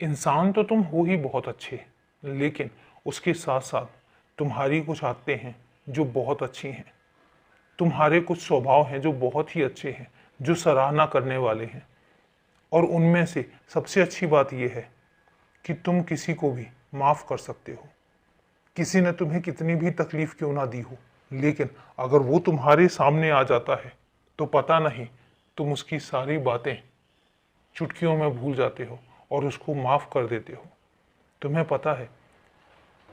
इंसान तो तुम हो ही बहुत अच्छे, लेकिन उसके साथ साथ तुम्हारी कुछ आदतें हैं जो बहुत अच्छी हैं। तुम्हारे कुछ स्वभाव हैं जो बहुत ही अच्छे हैं, जो सराहना करने वाले हैं। और उनमें से सबसे अच्छी बात यह है कि तुम किसी को भी माफ़ कर सकते हो। किसी ने तुम्हें कितनी भी तकलीफ क्यों ना दी हो, लेकिन अगर वो तुम्हारे सामने आ जाता है तो पता नहीं, तुम उसकी सारी बातें चुटकियों में भूल जाते हो और उसको माफ़ कर देते हो। तुम्हें पता है,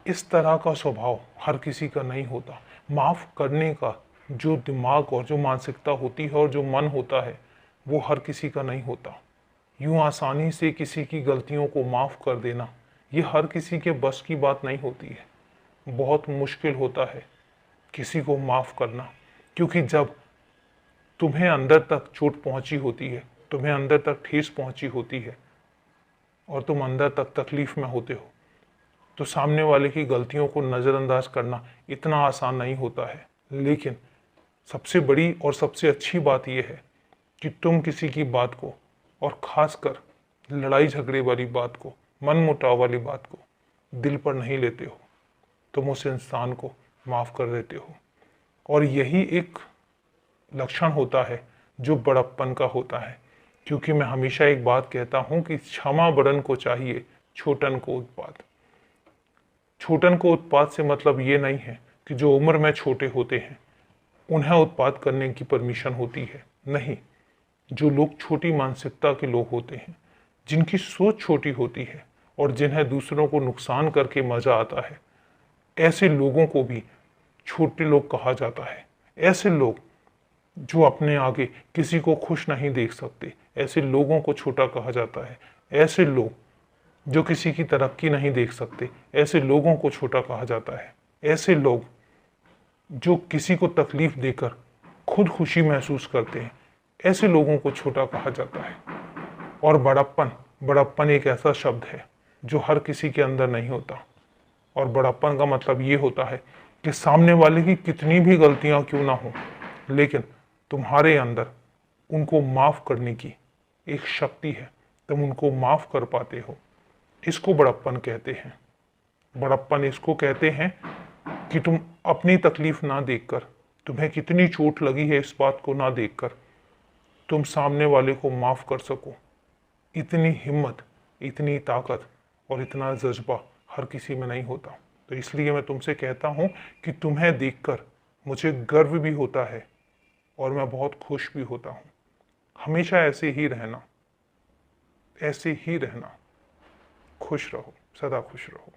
इस तरह का स्वभाव हर किसी का नहीं होता। माफ़ करने का जो दिमाग और जो मानसिकता होती है और जो मन होता है, वो हर किसी का नहीं होता। यूं आसानी से किसी की गलतियों को माफ़ कर देना, ये हर किसी के बस की बात नहीं होती है। बहुत मुश्किल होता है किसी को माफ़ करना, क्योंकि जब तुम्हें अंदर तक चोट पहुंची होती है, तुम्हें अंदर तक ठेस पहुंची होती है और तुम अंदर तक तकलीफ में होते हो, तो सामने वाले की गलतियों को नज़रअंदाज करना इतना आसान नहीं होता है। लेकिन सबसे बड़ी और सबसे अच्छी बात यह है कि तुम किसी की बात को, और ख़ासकर लड़ाई झगड़े वाली बात को, मन मुटाव वाली बात को दिल पर नहीं लेते हो। तुम उस इंसान को माफ़ कर देते हो। और यही एक लक्षण होता है जो बड़प्पन का होता है। क्योंकि मैं हमेशा एक बात कहता हूँ कि क्षमा बड़न को चाहिए, छोटन को उत्पात। छोटन को उत्पात से मतलब ये नहीं है कि जो उम्र में छोटे होते हैं उन्हें उत्पात करने की परमिशन होती है। नहीं, जो लोग छोटी मानसिकता के लोग होते हैं, जिनकी सोच छोटी होती है और जिन्हें दूसरों को नुकसान करके मजा आता है, ऐसे लोगों को भी छोटे लोग कहा जाता है। ऐसे लोग जो अपने आगे किसी को खुश नहीं देख सकते, ऐसे लोगों को छोटा कहा जाता है। ऐसे लोग जो किसी की तरक्की नहीं देख सकते, ऐसे लोगों को छोटा कहा जाता है। ऐसे लोग जो किसी को तकलीफ देकर खुद खुशी महसूस करते हैं, ऐसे लोगों को छोटा कहा जाता है। और बड़प्पन, बड़प्पन एक ऐसा शब्द है जो हर किसी के अंदर नहीं होता। और बड़प्पन का मतलब ये होता है कि सामने वाले की कितनी भी गलतियां क्यों ना हो, लेकिन तुम्हारे अंदर उनको माफ करने की एक शक्ति है। तुम उनको माफ कर पाते हो। इसको बड़प्पन कहते हैं। बड़प्पन इसको कहते हैं कि तुम अपनी तकलीफ ना देखकर, तुम्हें कितनी चोट लगी है इस बात को ना देखकर, तुम सामने वाले को माफ कर सको। इतनी हिम्मत, इतनी ताकत और इतना जज्बा हर किसी में नहीं होता। तो इसलिए मैं तुमसे कहता हूं कि तुम्हें देखकर मुझे गर्व भी होता है और मैं बहुत खुश भी होता हूं। हमेशा ऐसे ही रहना, ऐसे ही रहना। खुश रहो, सदा खुश रहो।